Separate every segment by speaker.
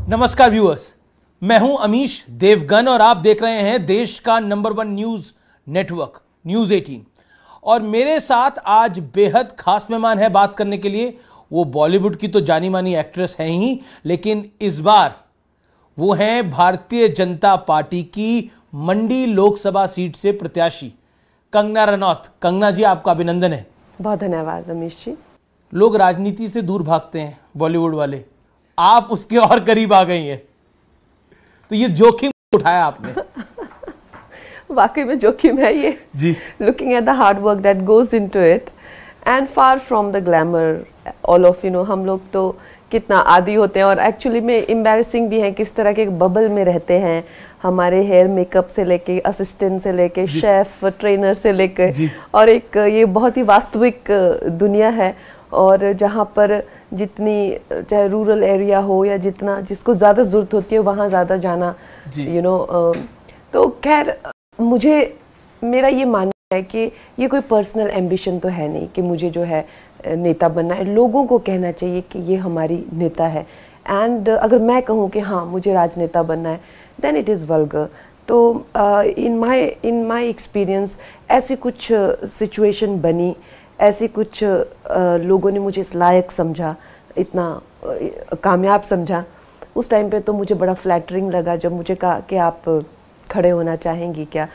Speaker 1: नमस्कार व्यूअर्स, मैं हूं अमीश देवगन और आप देख रहे हैं देश का नंबर 1 न्यूज नेटवर्क न्यूज 18। और मेरे साथ आज बेहद खास मेहमान है बात करने के लिए। वो बॉलीवुड की तो जानी मानी एक्ट्रेस हैं ही, लेकिन इस बार वो हैं भारतीय जनता पार्टी की मंडी लोकसभा सीट से प्रत्याशी कंगना रनौत। कंगना जी, आपका अभिनंदन है।
Speaker 2: बहुत धन्यवाद अमीश जी।
Speaker 1: लोग राजनीति से दूर भागते हैं बॉलीवुड वाले, आप उसके और करीब आ गई हैं, तो ये जोखिम उठाया आपने।
Speaker 2: वाकई में जोखिम है ये
Speaker 1: जी।
Speaker 2: Looking at the hard work that goes into it and far from the glamour all of हम लोग तो कितना आदी होते हैं और एक्चुअली में एम्बैरेसिंग भी है किस तरह के बबल में रहते हैं। हमारे हेयर मेकअप से लेके असिस्टेंट से लेके शेफ ट्रेनर से लेके, और एक ये बहुत ही वास्तविक दुनिया है। और जहाँ पर जितनी चाहे रूरल एरिया हो या जितना जिसको ज़्यादा ज़रूरत होती है वहाँ ज़्यादा जाना, तो खैर मुझे मेरा ये मानना है कि ये कोई पर्सनल एम्बिशन तो है नहीं कि मुझे जो है नेता बनना है। लोगों को कहना चाहिए कि ये हमारी नेता है, एंड अगर मैं कहूँ कि हाँ मुझे राजनेता बनना है देन इट इज़ वल्गर। तो इन माय एक्सपीरियंस ऐसी कुछ सिचुएशन बनी, ऐसी कुछ लोगों ने मुझे इस लायक समझा, इतना कामयाब समझा। उस टाइम पे तो मुझे बड़ा फ्लैटरिंग लगा जब मुझे कहा कि आप खड़े होना चाहेंगी क्या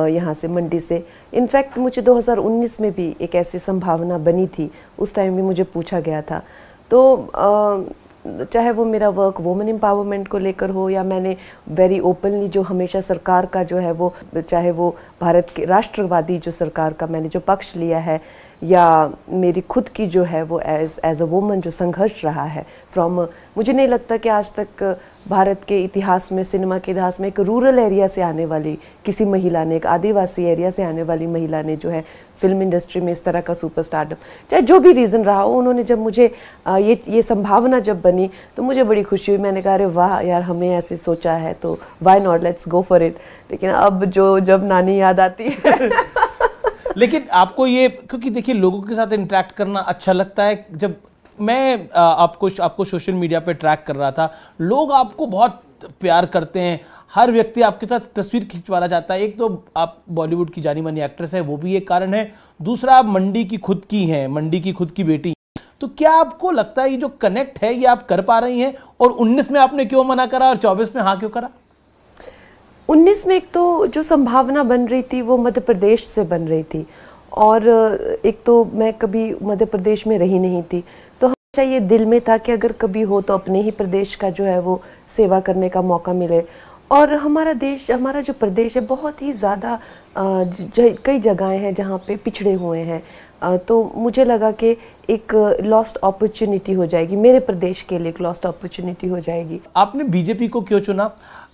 Speaker 2: यहाँ से मंडी से। इनफैक्ट मुझे 2019 में भी एक ऐसी संभावना बनी थी, उस टाइम भी मुझे पूछा गया था। तो चाहे वो मेरा वर्क वुमेन एम्पावरमेंट को लेकर हो या मैंने वेरी ओपनली जो हमेशा सरकार का जो है वो, चाहे वो भारत के राष्ट्रवादी जो सरकार का मैंने जो पक्ष लिया है या मेरी खुद की जो है वो एज अ वुमन जो संघर्ष रहा है फ्रॉम, मुझे नहीं लगता कि आज तक भारत के इतिहास में, सिनेमा के इतिहास में एक रूरल एरिया से आने वाली किसी महिला ने, एक आदिवासी एरिया से आने वाली महिला ने जो है फिल्म इंडस्ट्री में इस तरह का सुपरस्टारडम, चाहे जो भी रीज़न रहा हो, उन्होंने जब मुझे ये संभावना जब बनी तो मुझे बड़ी खुशी हुई। मैंने कहा अरे वाह यार, हमें ऐसे सोचा है तो why not, let's go for it. लेकिन अब जब नानी याद आती है
Speaker 1: लेकिन आपको ये, क्योंकि देखिए लोगों के साथ इंटरेक्ट करना अच्छा लगता है। जब मैं आपको सोशल मीडिया पे ट्रैक कर रहा था, लोग आपको बहुत प्यार करते हैं, हर व्यक्ति आपके साथ तस्वीर खिंचवाना चाहता है। एक तो आप बॉलीवुड की जानी मानी एक्ट्रेस है, वो भी एक कारण है। दूसरा, आप मंडी की खुद की हैं, मंडी की खुद की बेटी। तो क्या आपको लगता है ये जो कनेक्ट है ये आप कर पा रही हैं? और 19 में आपने क्यों मना करा और 24 में हाँ क्यों करा?
Speaker 2: 19 में एक तो जो संभावना बन रही थी वो मध्य प्रदेश से बन रही थी, और एक तो मैं कभी मध्य प्रदेश में रही नहीं थी, तो हमेशा ये दिल में था कि अगर कभी हो तो अपने ही प्रदेश का जो है वो सेवा करने का मौका मिले। और हमारा देश, हमारा जो प्रदेश है बहुत ही ज़्यादा कई जगहें हैं जहाँ पे पिछड़े हुए हैं, तो मुझे लगा कि एक लॉस्ट अपॉर्चुनिटी हो जाएगी, मेरे प्रदेश के लिए एक लॉस्ट अपॉर्चुनिटी हो जाएगी।
Speaker 1: आपने बीजेपी को क्यों चुना?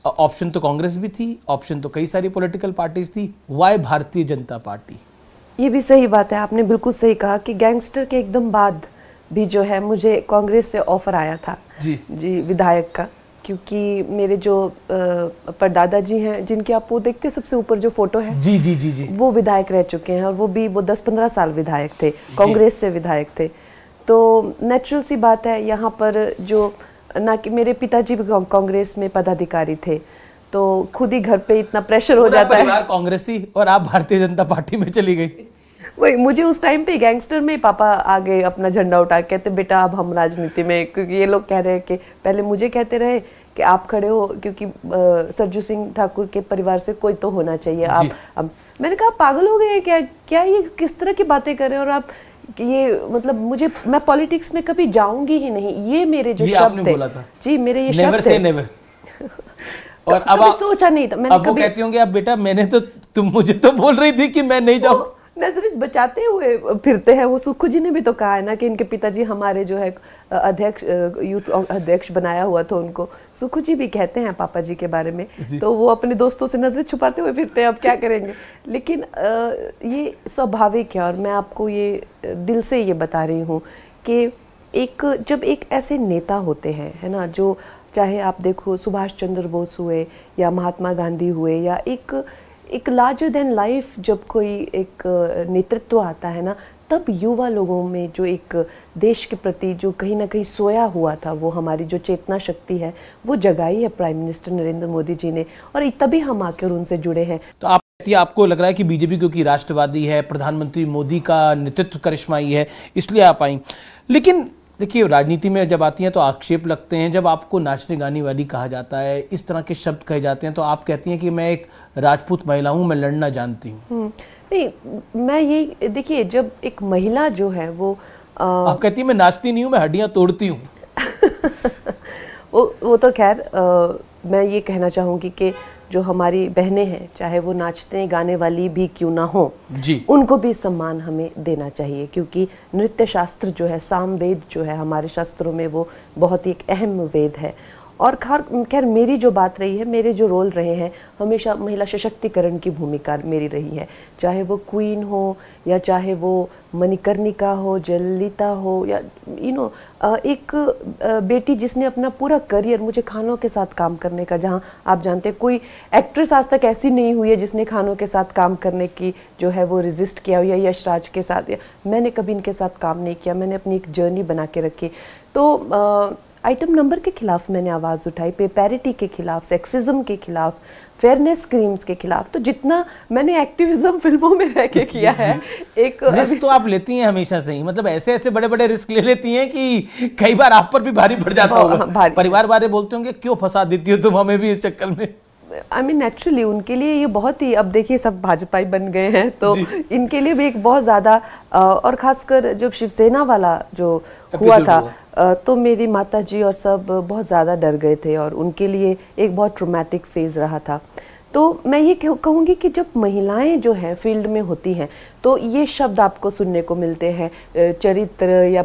Speaker 1: ऑप्शन तो कांग्रेस भी थी, ऑप्शन तो कई सारी पॉलिटिकल पार्टीज थी, वाई भारतीय जनता पार्टी?
Speaker 2: ये भी सही बात है, आपने बिल्कुल सही कहा कि गैंगस्टर के एकदम बाद भी जो है मुझे कांग्रेस से ऑफर आया था जी विधायक का, क्योंकि मेरे जो परदादा जी हैं जिनकी आप वो देखते सबसे ऊपर जो फोटो है जी, वो विधायक रह चुके हैं, और वो 10-15 साल विधायक थे, कांग्रेस से विधायक थे। तो नेचुरल सी बात है यहाँ पर, जो ना कि मेरे पिताजी भी कांग्रेस में पदाधिकारी थे, तो खुद ही घर पे इतना प्रेशर हो जाता है।
Speaker 1: कांग्रेसी और आप भारतीय जनता पार्टी में चली गई।
Speaker 2: वही मुझे उस टाइम पे गैंगस्टर में पापा आ गए अपना झंडा उठा के, कहते बेटा अब हम राजनीति में, क्योंकि ये लोग कह रहे हैं कि पहले मुझे कहते रहे कि आप खड़े हो क्योंकि सरजू सिंह ठाकुर के परिवार से कोई तो होना चाहिए आप। अब मैंने कहा पागल हो गए क्या ये किस तरह की बातें कर रहे हैं, और आप ये मतलब मैं पॉलिटिक्स में कभी जाऊंगी ही नहीं, ये मेरे जो शब्द थे जी, मेरे ये शब्द थे।
Speaker 1: और अब
Speaker 2: सोचा नहीं था मैंने।
Speaker 1: अब वो कहती होंगे आप बेटा मैंने तो, तुम मुझे तो बोल रही थी कि मैं नहीं जाऊं।
Speaker 2: नजर बचाते हुए फिरते हैं। वो सुखू जी ने भी तो कहा है ना कि इनके पिताजी हमारे जो है अध्यक्ष, यूथ अध्यक्ष बनाया हुआ था उनको। सुखू जी भी कहते हैं पापा जी के बारे में, तो वो अपने दोस्तों से नजर छुपाते हुए फिरते हैं, अब क्या करेंगे। लेकिन ये स्वाभाविक है, और मैं आपको ये दिल से ये बता रही हूँ कि जब एक ऐसे नेता होते हैं, है ना, जो चाहे आप देखो सुभाष चंद्र बोस हुए या महात्मा गांधी हुए, या एक लार्जर देन लाइफ जब कोई एक नेतृत्व आता है ना, तब युवा लोगों में जो एक देश के प्रति जो कहीं ना कहीं सोया हुआ था, वो हमारी जो चेतना शक्ति है वो जगाई है प्राइम मिनिस्टर नरेंद्र मोदी जी ने, और तभी हम आकर उनसे जुड़े हैं।
Speaker 1: तो आपको लग रहा है कि बीजेपी क्योंकि राष्ट्रवादी है, प्रधानमंत्री मोदी का नेतृत्व करिश्माई है, इसलिए आप आई। लेकिन देखिए, राजनीति में जब आती हैं तो आक्षेप लगते हैं। जब आपको नाचने गाने वाली कहा जाता है, इस तरह के शब्द कहे जाते हैं, तो आप कहती हैं कि मैं एक राजपूत महिला हूं, मैं लड़ना जानती हूं।
Speaker 2: नहीं, मैं ये देखिए, जब एक महिला जो है वो
Speaker 1: आप कहती हैं मैं नाचती नहीं हूं, मैं हड्डियां तोड़ती हूं।
Speaker 2: वो तो खैर, मैं ये कहना चाहूँगी कि जो हमारी बहनें हैं, चाहे वो नाचते गाने वाली भी क्यों ना हो
Speaker 1: जी,
Speaker 2: उनको भी सम्मान हमें देना चाहिए, क्योंकि नृत्य शास्त्र जो है, सामवेद जो है हमारे शास्त्रों में, वो बहुत ही एक अहम वेद है। और खैर मेरी जो बात रही है, मेरे जो रोल रहे हैं, हमेशा महिला सशक्तिकरण की भूमिका मेरी रही है, चाहे वो क्वीन हो या चाहे वो मणिकर्णिका हो, जयललिता हो, या एक बेटी जिसने अपना पूरा करियर, मुझे खानों के साथ काम करने का, जहां आप जानते हैं कोई एक्ट्रेस आज तक ऐसी नहीं हुई है जिसने खानों के साथ काम करने की जो है वो रेजिस्ट किया हो, या यशराज के साथ, या मैंने कभी इनके साथ काम नहीं किया, मैंने अपनी एक जर्नी बना के रखी। तो आइटम नंबर के खिलाफ मैंने आवाज़ उठाई, पे पैरिटी के खिलाफ, सेक्सिज्म के खिलाफ, फेयरनेस क्रीम्स के खिलाफ, तो जितना मैंने एक्टिविज्म फिल्मों में रह के किया है। एक
Speaker 1: रिस्क तो आप लेती हैं हमेशा से ही, मतलब ऐसे ऐसे बड़े बड़े रिस्क ले लेती हैं कि कई बार आप पर भी भारी पड़ जाता होगा। परिवार वाले बोलते होंगे क्यों फंसा देती हो तुम हमें भी इस चक्कर में।
Speaker 2: I mean, नेचुरली उनके लिए ये बहुत ही, अब देखिए सब भाजपाई बन गए हैं, तो इनके लिए भी एक बहुत ज़्यादा, और खासकर जब शिवसेना वाला जो हुआ था, तो मेरी माता जी और सब बहुत ज़्यादा डर गए थे, और उनके लिए एक बहुत ट्रॉमेटिक फेज़ रहा था। तो मैं ये कहूँगी कि जब महिलाएं जो हैं फील्ड में होती हैं, तो ये शब्द आपको सुनने को मिलते हैं, चरित्र या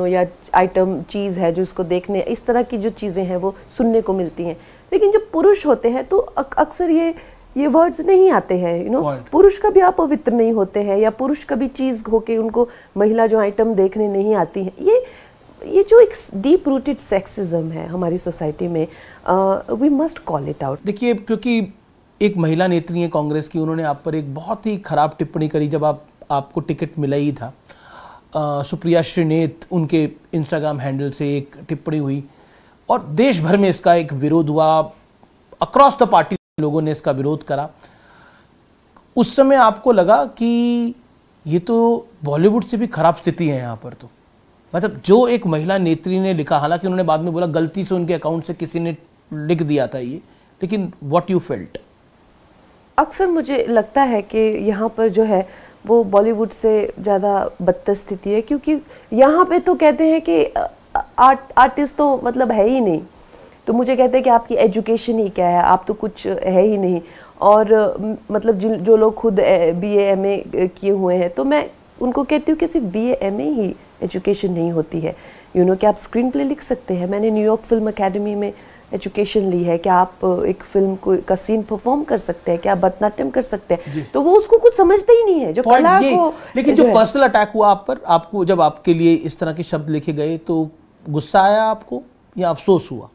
Speaker 2: या आइटम चीज़ है जो उसको देखने, इस तरह की जो चीज़ें हैं वो सुनने को मिलती हैं। लेकिन जब पुरुष होते हैं तो अक्सर ये वर्ड्स नहीं आते हैं, पुरुष कभी अपवित्र नहीं होते हैं, या पुरुष कभी चीज़ होके उनको महिला जो आइटम देखने नहीं आती है। ये जो एक डीप रूटेड सेक्सिज्म है हमारी सोसाइटी में, we must call it out.
Speaker 1: देखिए, क्योंकि एक महिला नेत्री है कांग्रेस की, उन्होंने आप पर एक बहुत ही खराब टिप्पणी करी जब आपको टिकट मिला ही था। सुप्रिया श्रीनेत, उनके इंस्टाग्राम हैंडल से एक टिप्पणी हुई और देश भर में इसका एक विरोध हुआ, अक्रॉस द पार्टी लोगों ने इसका विरोध करा। उस समय आपको लगा कि ये तो बॉलीवुड से भी खराब स्थिति है यहाँ पर, तो मतलब जो एक महिला नेत्री ने लिखा, हालांकि उन्होंने बाद में बोला गलती से उनके अकाउंट से किसी ने लिख दिया था ये, लेकिन व्हाट यू फेल्ट?
Speaker 2: अक्सर मुझे लगता है कि यहाँ पर जो है वो बॉलीवुड से ज़्यादा बदतर स्थिति है, क्योंकि यहाँ पे तो कहते हैं कि आर्टिस्ट तो मतलब है ही नहीं, तो मुझे कहते हैं कि आपकी एजुकेशन ही क्या है, आप तो कुछ है ही नहीं। और मतलब जो लोग खुद BA MA किए हुए हैं, तो मैं उनको कहती हूँ कि सिर्फ BA MA ही एजुकेशन नहीं होती है। कि आप स्क्रीन प्ले लिख सकते हैं, मैंने न्यूयॉर्क फिल्म अकेडमी में एजुकेशन ली है, क्या आप एक फिल्म का सीन परफॉर्म कर सकते हैं, क्या आप भरतनाट्यम कर सकते हैं, तो वो उसको कुछ समझते ही नहीं है जो कला को।
Speaker 1: लेकिन जो पर्सनल अटैक हुआ आप पर, आपको जब आपके लिए इस तरह के शब्द लिखे गए तो गुस्सा आया आपको या अफसोस हुआ?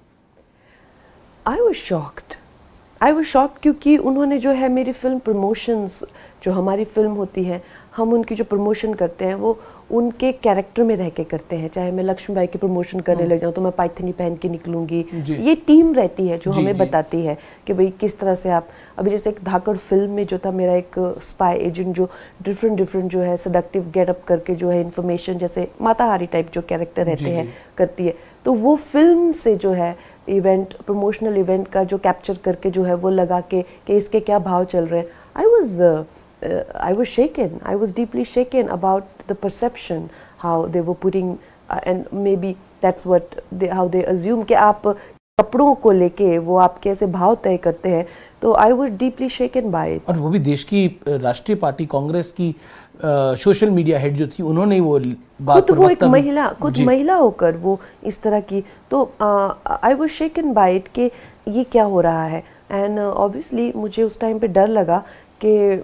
Speaker 2: आई वॉज शॉक्ड क्योंकि उन्होंने जो है मेरी फिल्म प्रमोशंस, जो हमारी फिल्म होती है, हम उनकी जो प्रमोशन करते हैं वो उनके कैरेक्टर में रह के करते हैं। चाहे मैं लक्ष्मीबाई की प्रमोशन करने लग जाऊँ तो मैं पाइथनी पहन के निकलूंगी, ये टीम रहती है जो हमें बताती है कि भाई किस तरह से आप, अभी जैसे एक धाकड़ फिल्म में जो था मेरा एक स्पाई एजेंट जो डिफरेंट जो है सडक्टिव गेटअप करके जो है इन्फॉर्मेशन, जैसे माताहारी टाइप जो कैरेक्टर रहते हैं करती है, तो वो फिल्म से जो है इवेंट, प्रमोशनल इवेंट का जो कैप्चर करके जो है वो लगा के कि इसके क्या भाव चल रहे हैं। I was shaken. I was deeply shaken about the perception, how they were putting, and maybe that's what how they assume कि आप कपड़ों को लेके वो आपके ऐसे भाव तय करते हैं, तो I was deeply shaken by it.
Speaker 1: और वो भी देश की राष्ट्रीय पार्टी कांग्रेस की सोशल मीडिया हेड जो थी, उन्होंने वो बात,
Speaker 2: खुद वो एक महिला, खुद महिला होकर वो इस तरह की, तो I was shaken by it कि ये क्या हो रहा है। एंड ऑब्वियसली मुझे उस टाइम पे डर लगा कि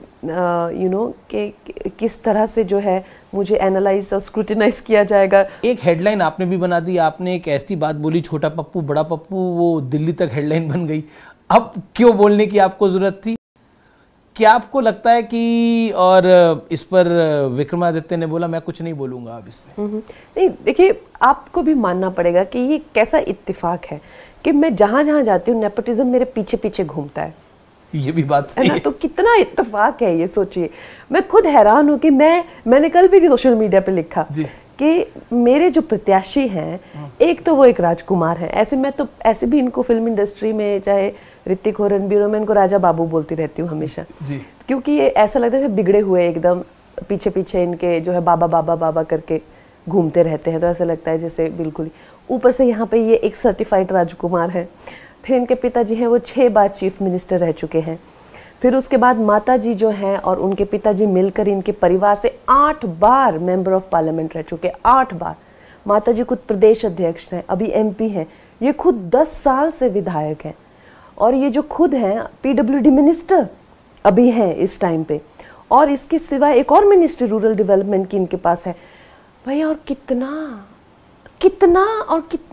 Speaker 2: कि किस तरह से जो है मुझे एनालाइज और स्क्रूटिनाइज किया जाएगा।
Speaker 1: एक हेडलाइन आपने भी बना दी, आपने एक ऐसी बात बोली, छोटा पप्पू बड़ा पप्पू, वो दिल्ली तक हेडलाइन बन गई। अब क्यों बोलने की आपको जरूरत थी? क्या आपको लगता है कि, और इस पर विक्रमादित्य ने बोला मैं कुछ नहीं बोलूंगा अब इसमें?
Speaker 2: नहीं, देखिए आपको भी मानना पड़ेगा कि ये कैसा इत्तेफाक है कि मैं जहां जहां जाती हूँ नेपोटिज्म मेरे पीछे पीछे घूमता है।
Speaker 1: ये भी बात सही है।
Speaker 2: तो कितना इत्तेफाक है ये, सोचिए। मैं खुद हैरान हूँ कि मैंने कल भी सोशल मीडिया पे लिखा कि मेरे जो प्रत्याशी हैं, एक तो वो एक राजकुमार है। ऐसे भी इनको फिल्म इंडस्ट्री में, चाहे ऋतिक हो, रणबीर हो, मैं इनको राजा बाबू बोलती रहती हूँ हमेशा जी। क्योंकि ये ऐसा लगता है बिगड़े हुए एकदम पीछे पीछे इनके जो है बाबा बाबा बाबा करके घूमते रहते हैं। तो ऐसा लगता है जैसे बिल्कुल ऊपर से यहाँ पे ये एक सर्टिफाइड राजकुमार है। फिर इनके पिताजी हैं वो 6 बार चीफ मिनिस्टर रह चुके हैं। फिर उसके बाद माताजी जो हैं और उनके पिताजी मिलकर इनके परिवार से 8 बार मेंबर ऑफ पार्लियामेंट रह चुके हैं। 8 बार। माताजी खुद प्रदेश अध्यक्ष हैं, अभी एमपी हैं। ये खुद 10 साल से विधायक हैं। और ये जो खुद हैं पीडब्ल्यूडी मिनिस्टर अभी हैं इस टाइम पे। और इसके सिवा एक और मिनिस्ट्री रूरल डेवलपमेंट की इनके पास है। भैया और कितना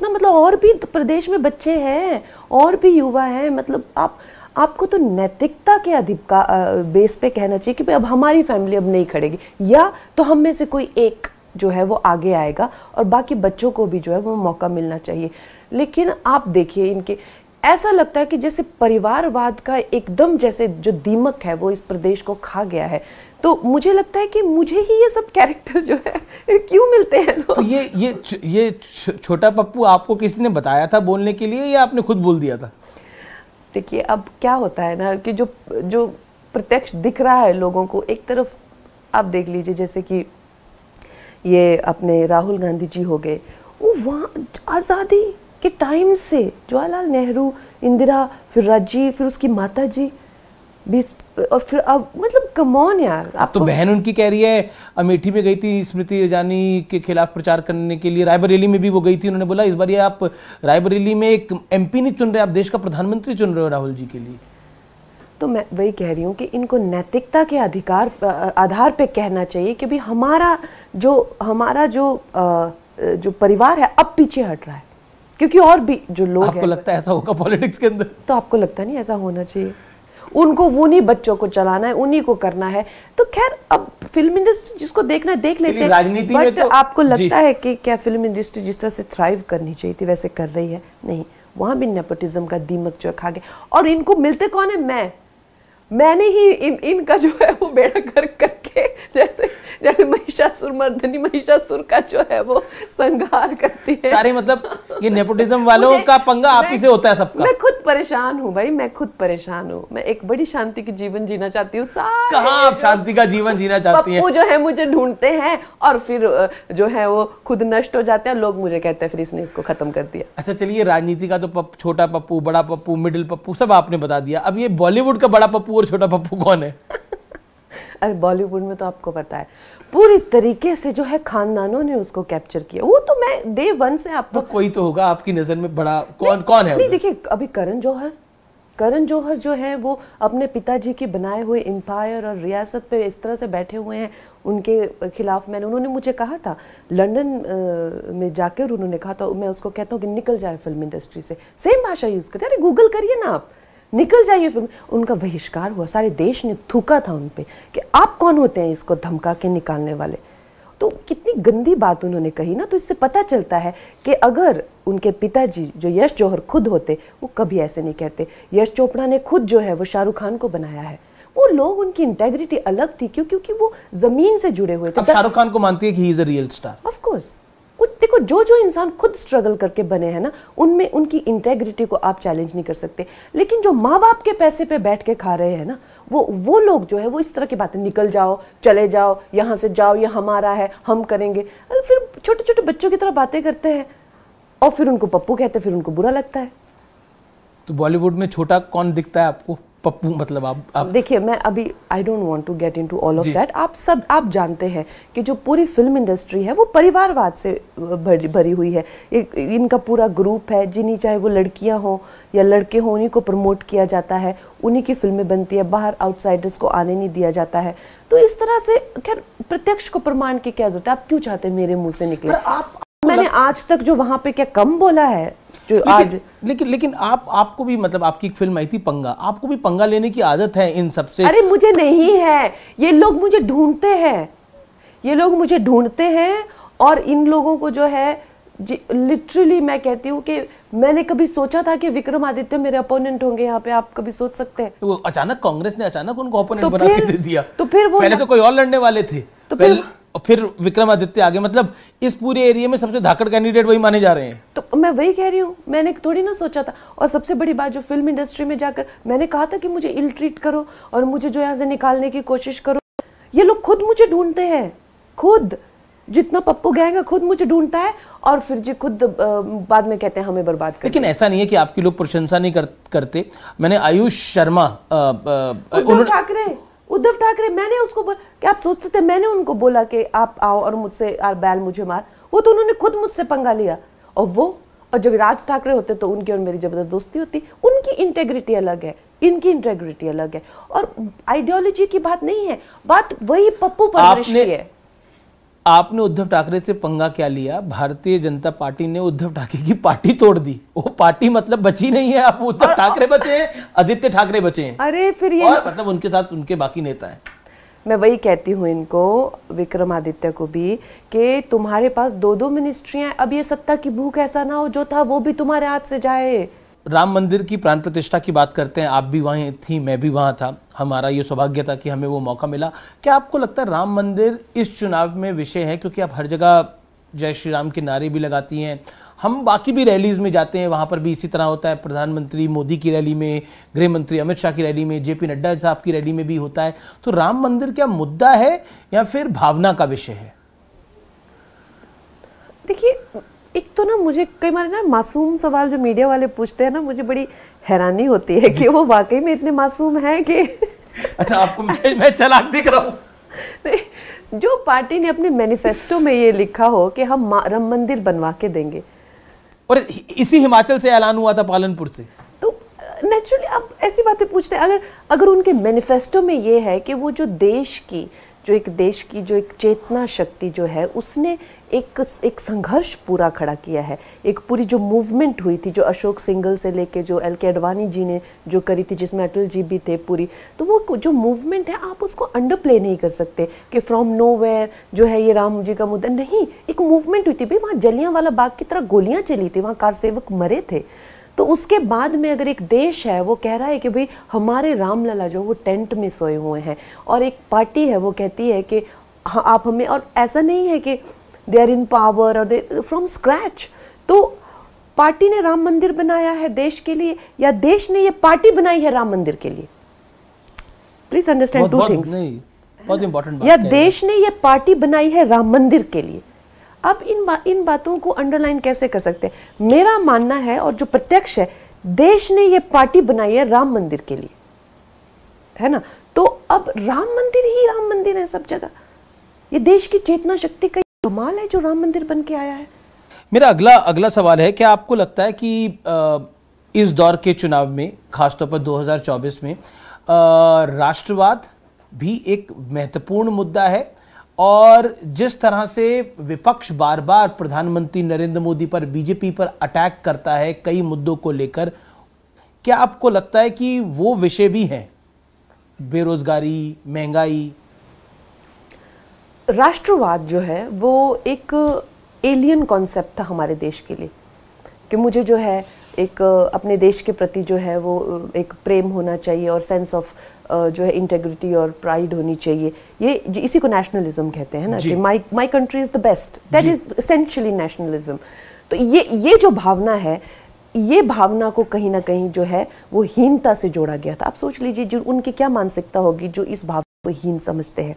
Speaker 2: मतलब और भी तो प्रदेश में बच्चे हैं और भी युवा हैं। मतलब आपको तो नैतिकता के अधिकार बेस पे कहना चाहिए कि भाई अब हमारी फैमिली अब नहीं खड़ेगी, या तो हम में से कोई एक जो है वो आगे आएगा और बाकी बच्चों को भी जो है वो मौका मिलना चाहिए। लेकिन आप देखिए इनके, ऐसा लगता है कि जैसे परिवारवाद का एकदम जैसे जो दीमक है वो इस प्रदेश को खा गया है। तो मुझे लगता है कि मुझे ही ये सब कैरेक्टर जो है क्यों मिलते हैं
Speaker 1: तो ये छोटा पप्पू आपको किसी ने बताया था बोलने के लिए या आपने खुद बोल दिया था?
Speaker 2: देखिए अब क्या होता है ना कि जो प्रत्यक्ष दिख रहा है लोगों को, एक तरफ आप देख लीजिए जैसे कि ये अपने राहुल गांधी जी हो गए, वो वहाँ आज़ादी के टाइम से जवाहरलाल नेहरू, इंदिरा, फिर राजीव, फिर उसकी माता जी, और फिर अब मतलब कम ऑन यार।
Speaker 1: अब तो बहन उनकी कह रही है, अमेठी में गई थी स्मृति ईरानी के खिलाफ प्रचार करने के लिए, रायबरेली में भी वो गई थी। उन्होंने बोला इस बार ये आप रायबरेली में एक एमपी नहीं चुन रहे, आप देश का प्रधानमंत्री चुन रहे हो राहुल जी के लिए।
Speaker 2: तो मैं वही कह रही हूँ कि इनको नैतिकता के आधार पे कहना चाहिए कि भाई हमारा जो परिवार है अब पीछे हट रहा है, क्योंकि और भी जो लोग
Speaker 1: आपको लगता है ऐसा होगा पॉलिटिक्स के अंदर?
Speaker 2: तो आपको लगता नहीं ऐसा होना चाहिए? उनको उन्हीं बच्चों को चलाना है, उन्हीं को करना है। तो खैर अब फिल्म इंडस्ट्री जिसको देखना है देख लेते हैं।
Speaker 1: राजनीति में तो
Speaker 2: आपको लगता है कि क्या फिल्म इंडस्ट्री जिस तरह से थ्राइव करनी चाहिए थी वैसे कर रही है? नहीं, वहां भी नेपोटिज्म का दीमक जो खा गया। और इनको मिलते कौन है? मैंने ही इनका जो है वो बेड़ा करके जैसे महिषासुरमर्दिनी महिषासुर का जो है वो संहार करती है।
Speaker 1: सारे मतलब ये नेपोटिज्म वालों का पंगा आप ही से होता है सबका।
Speaker 2: मैं खुद परेशान हूँ भाई, मैं खुद परेशान हूँ। मैं एक बड़ी शांति की जीवन जीना चाहती हूँ।
Speaker 1: कहाँ आप शांति का जीवन जीना चाहती हैं?
Speaker 2: पप्पू जो है मुझे ढूंढते हैं और फिर जो है वो खुद नष्ट हो जाते हैं। लोग मुझे कहते हैं फिर इसने इसको खत्म कर दिया।
Speaker 1: अच्छा चलिए, राजनीति का तो छोटा पप्पू, बड़ा पप्पू, मिडिल पप्पू सब आपने बता दिया। अब ये बॉलीवुड का बड़ा पप्पू और छोटा पप्पू कौन है?
Speaker 2: अरे बॉलीवुड में तो आपको पता है पूरी तरीके से जो है खानदानों ने उसको कैप्चर किया। वो तो मैं डे 1 से आपको,
Speaker 1: तो कोई तो होगा आपकी नजर में बड़ा, कौन है?
Speaker 2: नहीं देखिए, अभी करण जौहर जो है वो अपने पिताजी के बनाए हुए एम्पायर और रियासत पे इस तरह से बैठे हुए हैं। उनके खिलाफ उन्होंने मुझे कहा था लंदन में जाकर, उन्होंने कहा था, मैं उसको कहता हूँ कि निकल जाए फिल्म इंडस्ट्री से। सेम भाषा यूज करते हैं। अरे गूगल करिए ना आप, निकल जाइए फिल्म। उनका बहिष्कार हुआ, सारे देश ने थूका था उन पे कि आप कौन होते हैं इसको धमका के निकालने वाले। तो कितनी गंदी बात उन्होंने कही ना। तो इससे पता चलता है कि अगर उनके पिताजी जो यश जौहर खुद होते, वो कभी ऐसे नहीं कहते। यश चोपड़ा ने खुद जो है वो शाहरुख खान को बनाया है। वो लोग, उनकी इंटेग्रिटी अलग थी क्योंकि वो जमीन से जुड़े हुए थे।
Speaker 1: शाहरुख खान को मानती है कि he is a real star?
Speaker 2: Of course. देखो जो इंसान खुद स्ट्रगल करके बने हैं ना, उनमें उनकी इंटेग्रिटी को आप चैलेंज नहीं कर सकते। लेकिन जो माँ बाप के पैसे पे बैठ के खा रहे हैं ना, वो लोग जो है वो इस तरह की बातें, निकल जाओ, चले जाओ, यहाँ से जाओ, ये हमारा है, हम करेंगे। अरे फिर छोटे छोटे बच्चों की तरह बातें करते हैं और फिर उनको पप्पू कहते हैं, फिर उनको बुरा लगता है।
Speaker 1: तो बॉलीवुड में छोटा कौन दिखता है आपको? पप्पू मतलब आप
Speaker 2: देखिए, मैं अभी I don't want to get into all of that. आप जानते हैं कि जो पूरी फिल्म इंडस्ट्री है वो परिवारवाद से भरी हुई है। इनका पूरा ग्रुप है, जिन्हीं चाहे वो लड़कियां हो या लड़के हो, उन्हीं को प्रमोट किया जाता है, उन्हीं की फिल्में बनती है, बाहर आउटसाइडर्स को आने नहीं दिया जाता है। तो इस तरह से खैर प्रत्यक्ष को प्रमाण की क्या जरूरत है? आप क्यों चाहते हैं मेरे मुंह से निकले? मैंने आज तक जो वहां पे क्या कम बोला है? जो आज
Speaker 1: लेकिन आपको भी मतलब आपकी एक फिल्म आई थी पंगा, आपको भी पंगा लेने की आदत है इन सबसे?
Speaker 2: अरे मुझे नहीं है, ये लोग मुझे ढूंढते हैं, ये लोग मुझे ढूंढते हैं। और इन लोगों को जो है लिटरली मैं कहती हूँ कि मैंने कभी सोचा था कि विक्रमादित्य मेरे अपोनेंट होंगे यहाँ पे? आप कभी सोच सकते हैं?
Speaker 1: वो अचानक कांग्रेस ने अचानक उनको अपोनेंट बना के दे दिया।
Speaker 2: तो फिर वो
Speaker 1: पहले तो कोई और लड़ने वाले थे, तो फिर विक्रमादित्य आगे। मतलब इस पूरे एरिया में सबसे धाकड़ कैंडिडेट वही माने जा रहे हैं।
Speaker 2: तो मैं वही कह रही हूँ, मैंने थोड़ी ना सोचा था। और सबसे बड़ी बात, जो फिल्म इंडस्ट्री में जाकर मैंने कहा था कि मुझे इल ट्रीट करो और मुझे जो यहाँ से निकालने की कोशिश करो, ये लोग खुद मुझे ढूंढते हैं। खुद जितना पप्पू गैंग है खुद मुझे ढूंढता है और फिर जी खुद बाद में कहते हैं हमें बर्बाद कर।
Speaker 1: लेकिन ऐसा नहीं है कि आपकी लोग प्रशंसा नहीं करते। मैंने आयुष शर्मा,
Speaker 2: उद्धव ठाकरे, मैंने उसको क्या आप सोचते थे मैंने उनको बोला कि आप आओ और मुझसे बैल मुझे मार? वो तो उन्होंने खुद मुझसे पंगा लिया। और जब राज ठाकरे होते तो उनकी और मेरी जबरदस्त दोस्ती होती। उनकी इंटेग्रिटी अलग है, इनकी इंटेग्रिटी अलग है, और आइडियोलॉजी की बात नहीं है, बात वही पप्पू परवरिश की है।
Speaker 1: आपने उद्धव ठाकरे से पंगा क्या लिया? भारतीय जनता पार्टी ने उद्धव ठाकरे की पार्टी तोड़ दी। वो पार्टी मतलब बची नहीं है। आप उद्धव ठाकरे बचे हैं, आदित्य ठाकरे बचे हैं।
Speaker 2: अरे फिर ये
Speaker 1: और मतलब उनके साथ उनके बाकी नेता हैं।
Speaker 2: मैं वही कहती हूँ इनको, विक्रमादित्य को भी, कि तुम्हारे पास 2-2 मिनिस्ट्रियां। अब ये सत्ता की भूख ऐसा ना हो जो था वो भी तुम्हारे हाथ से जाए।
Speaker 1: राम मंदिर की प्राण प्रतिष्ठा की बात करते हैं, आप भी वहीं थी, मैं भी वहां था, हमारा ये सौभाग्य था कि हमें वो मौका मिला। क्या आपको लगता है राम मंदिर इस चुनाव में विषय है? क्योंकि आप हर जगह जय श्री राम के नारे भी लगाती हैं, हम बाकी भी रैलीज में जाते हैं, वहां पर भी इसी तरह होता है। प्रधानमंत्री मोदी की रैली में, गृह मंत्री अमित शाह की रैली में, जेपी नड्डा साहब की रैली में भी होता है। तो राम मंदिर क्या मुद्दा है या फिर भावना का विषय है?
Speaker 2: देखिए, एक तो ना मुझे कई बार ना मासूम सवाल जो मीडिया वाले पूछते हैं ना, मुझे बड़ी हैरानी होती है कि वो वाकई में इतने मासूम हैं कि
Speaker 1: अच्छा, आपको मैं चालाक दिख रहा हूँ।
Speaker 2: जो पार्टी ने अपने मैनिफेस्टो में ये लिखा हो कि हम राम मंदिर बनवा के देंगे,
Speaker 1: और इसी हिमाचल से ऐलान हुआ था, पालनपुर से,
Speaker 2: तो नेचुरली अब ऐसी बातें पूछते हैं। अगर उनके मैनिफेस्टो में ये है कि वो जो देश की जो एक चेतना शक्ति जो है, उसने एक संघर्ष पूरा खड़ा किया है, एक पूरी जो मूवमेंट हुई थी, जो अशोक सिंघल से लेके जो एल के अडवाणी जी ने जो करी थी, जिसमें अटल जी भी थे पूरी, तो वो जो मूवमेंट है आप उसको अंडर प्ले नहीं कर सकते कि फ्रॉम नोवेयर जो है ये राम जी का मुद्दा नहीं। एक मूवमेंट हुई थी भाई, वहाँ जलियांवाला बाग की तरह गोलियां चली थी, वहाँ कार सेवक मरे थे। तो उसके बाद में अगर एक देश है वो कह रहा है कि भाई हमारे रामलला जो वो टेंट में सोए हुए हैं, और एक पार्टी है वो कहती है कि हाँ आप हमें, और ऐसा नहीं है कि दे आर इन पावर और दे फ्रॉम स्क्रैच। तो पार्टी ने राम मंदिर बनाया है देश के लिए, या देश ने ये पार्टी बनाई है राम मंदिर के लिए? Please understand two things.
Speaker 1: बहुत इंपॉर्टेंट बात।
Speaker 2: या देश ने ये पार्टी बनाई है राम मंदिर के लिए? अब इन बातों को अंडरलाइन कैसे कर सकते हैं? मेरा मानना है और जो प्रत्यक्ष है, देश ने ये पार्टी बनाई है राम मंदिर के लिए, है ना? तो अब राम मंदिर ही राम मंदिर है सब जगह। ये देश की चेतना शक्ति का कमाल है जो राम मंदिर बन के आया है।
Speaker 1: मेरा अगला सवाल है, क्या आपको लगता है कि इस दौर के चुनाव में, खासतौर पर 2024 में, राष्ट्रवाद भी एक महत्वपूर्ण मुद्दा है? और जिस तरह से विपक्ष बार बार प्रधानमंत्री नरेंद्र मोदी पर, बीजेपी पर अटैक करता है कई मुद्दों को लेकर, क्या आपको लगता है कि वो विषय भी हैं? बेरोजगारी, महंगाई।
Speaker 2: राष्ट्रवाद जो है वो एक एलियन कॉन्सेप्ट था हमारे देश के लिए, कि मुझे जो है एक अपने देश के प्रति जो है वो एक प्रेम होना चाहिए और सेंस ऑफ जो है इंटेग्रिटी और प्राइड होनी चाहिए। ये इसी को नेशनलिज्म कहते हैं ना, कि my country is the best, that is essentially nationalism. तो ये जो भावना है, ये भावना को कहीं ना कहीं जो है वो हीनता से जोड़ा गया था। आप सोच लीजिए जो उनकी क्या मानसिकता होगी जो इस भावना को हीन समझते हैं।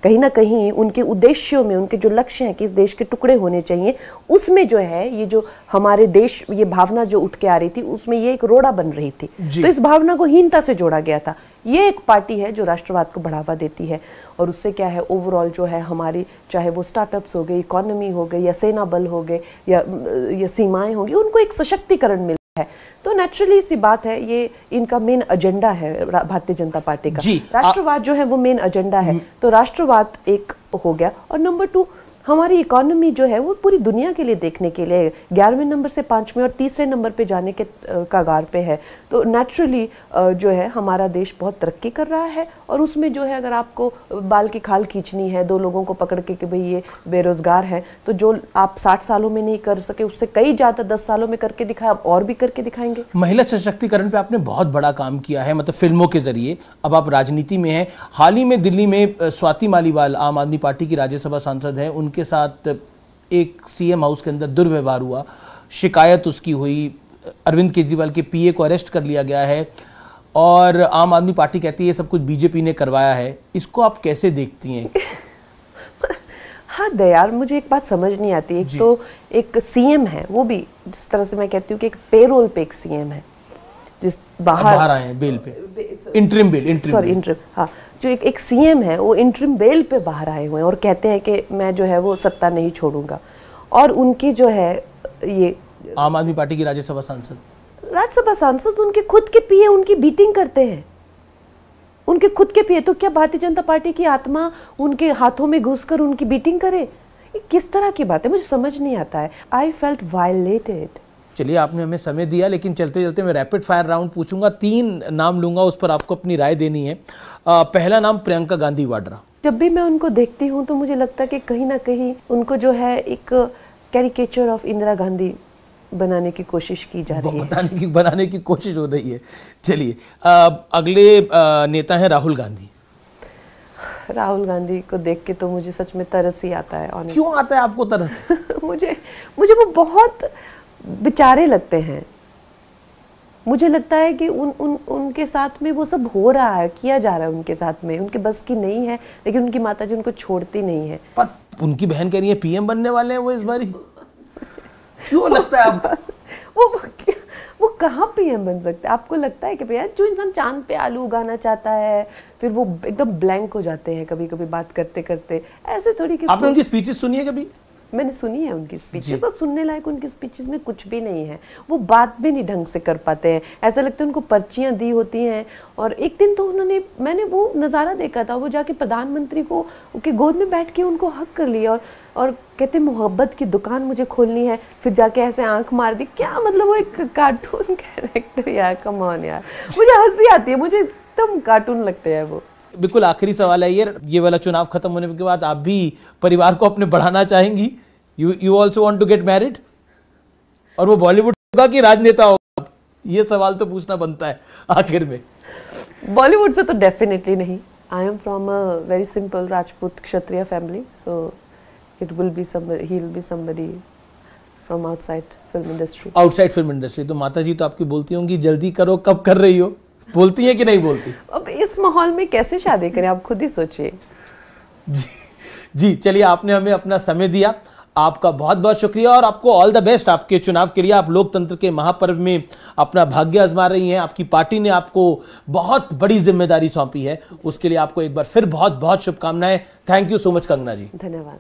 Speaker 2: कहीं ना कहीं उनके उद्देश्यों में, उनके जो लक्ष्य हैं कि इस देश के टुकड़े होने चाहिए, उसमें जो है ये जो हमारे देश, ये भावना जो उठ के आ रही थी, उसमें ये एक रोड़ा बन रही थी। तो इस भावना को हीनता से जोड़ा गया था। ये एक पार्टी है जो राष्ट्रवाद को बढ़ावा देती है, और उससे क्या है ओवरऑल जो है हमारी, चाहे वो स्टार्टअप्स हो गए, इकोनॉमी हो गई, या सेना बल हो गए, या सीमाएं होगी, उनको एक सशक्तिकरण मिला है। तो नेचुरली सी बात है, ये इनका मेन एजेंडा है भारतीय जनता पार्टी का। राष्ट्रवाद जो है वो मेन एजेंडा है। तो राष्ट्रवाद एक हो गया। और नंबर 2, हमारी इकोनॉमी जो है वो पूरी दुनिया के लिए देखने के लिए 11वें नंबर से 5वें और तीसरे नंबर पे जाने के कगार पे है। तो नेचुरली जो है हमारा देश बहुत तरक्की कर रहा है, और उसमें जो है अगर आपको बाल की खाल खींचनी है, दो लोगों को पकड़ के कि भाई ये बेरोजगार है, तो जो आप 60 सालों में नहीं कर सके उससे कई ज़्यादा 10 सालों में करके दिखाया, अब और भी करके दिखाएंगे।
Speaker 1: महिला सशक्तिकरण पे आपने बहुत बड़ा काम किया है, मतलब फिल्मों के जरिए, अब आप राजनीति में हैं। हाल ही में दिल्ली में स्वाति मालीवाल आम आदमी पार्टी की राज्यसभा सांसद हैं, उनके साथ एक सीएम हाउस के अंदर दुर्व्यवहार हुआ, शिकायत उसकी हुई, अरविंद केजरीवाल के पीए को अरेस्ट कर लिया गया है, और आम आदमी पार्टी कहती है ये सब कुछ बीजेपी ने करवाया है। इसको आप कैसे देखती हैं?
Speaker 2: हाँ दयाल, मुझे एक बात समझ नहीं आती। एक तो एक सीएम है, वो भी जिस तरह से मैं कहती हूँ कि एक पेरोल पे एक सीएम है, जिस बाहर आए हैं बेल पे, इंटरिम, हाँ, जो एक सीएम है वो इंटरिम बेल पे बाहर आए हुए हैं और कहते हैं कि मैं जो है वो सत्ता नहीं छोड़ूंगा। और उनकी जो है ये
Speaker 1: आम आदमी पार्टी की राज्यसभा सांसद
Speaker 2: उनके खुद के पीए उनकी बीटिंग करते हैं, उनके खुद के पीए। तो क्या भारतीय जनता पार्टी की आत्मा उनके हाथों में घुसकर उनकी बीटिंग करे? ये किस तरह की बात है, मुझे समझ नहीं आता है। I felt violated.
Speaker 1: चलिए, आपने हमें समय दिया, लेकिन चलते चलते मैं रैपिड फायर राउंड पूछूंगा, 3 नाम लूंगा, उस पर आपको अपनी राय देनी है। पहला नाम प्रियंका गांधी वाड्रा।
Speaker 2: जब भी मैं उनको देखती हूँ तो मुझे लगता है कि कहीं ना कहीं उनको जो है एक कैरिकेचर ऑफ इंदिरा गांधी बनाने की कोशिश की जा रही है,
Speaker 1: बनाने की कोशिश हो रही है। चलिए, अगले नेता हैं राहुल गांधी।
Speaker 2: राहुल गांधी को देख के तो मुझे सच में तरस ही आता है।
Speaker 1: क्यों आता है आपको तरस?
Speaker 2: मुझे वो बहुत बेचारे लगते हैं। मुझे लगता है कि उनके साथ में वो सब हो रहा है, किया जा रहा है उनके साथ में, उनके बस की नहीं है, लेकिन उनकी माताजी उनको छोड़ती नहीं है।
Speaker 1: पर उनकी बहन कह रही है पीएम बनने वाले हैं वो इस बारी। क्यों लगता है आपको?
Speaker 2: वो कहाँ पीएम बन सकते हैं? आपको लगता है कि भैया जो इंसान चांद पे आलू उगाना चाहता है फिर वो एकदम ब्लैंक हो जाते हैं कभी कभी बात करते करते, ऐसे थोड़ी।
Speaker 1: आपने उनकी स्पीचेस सुनी है कभी?
Speaker 2: मैंने सुनी है उनकी स्पीचेस, तो सुनने लायक उनकी स्पीचेस में कुछ भी नहीं है। वो बात भी नहीं ढंग से कर पाते हैं, ऐसा लगता है उनको पर्चियां दी होती हैं। और एक दिन तो मैंने वो नज़ारा देखा था, वो जाके प्रधानमंत्री को उनके गोद में बैठ के उनको हक कर लिया और कहते मोहब्बत की दुकान मुझे खोलनी है, फिर जाके ऐसे आंख मार दी। क्या मतलब, वो एक कार्टून कैरेक्टर यार, कम ऑन यार, मुझे हंसी आती है, मुझे एकदम कार्टून लगते हैं वो।
Speaker 1: बिल्कुल आखिरी सवाल है ये वाला, चुनाव खत्म होने के बाद आप भी परिवार को अपने बढ़ाना चाहेंगी? You also want to get married? और वो बॉलीवुड होगा कि राजनेता होगा? ये सवाल तो पूछना बनता है आखिर में।
Speaker 2: बॉलीवुड से तो डेफिनेटली नहीं। I am from a very simple Rajput Kshatriya family, so it will be somebody, he will be somebody from outside film industry.
Speaker 1: Outside film industry. तो माता जी तो आपकी बोलती होंगी जल्दी करो, कब कर रही हो? बोलती है कि नहीं बोलती?
Speaker 2: अब इस माहौल में कैसे शादी करें, आप खुद ही सोचिए।
Speaker 1: जी चलिए, आपने हमें अपना समय दिया, आपका बहुत बहुत शुक्रिया, और आपको ऑल द बेस्ट आपके चुनाव के लिए। आप लोकतंत्र के महापर्व में अपना भाग्य आजमा रही हैं, आपकी पार्टी ने आपको बहुत बड़ी जिम्मेदारी सौंपी है, उसके लिए आपको एक बार फिर बहुत बहुत शुभकामनाएं। Thank you so much Kangana ji.
Speaker 2: धन्यवाद।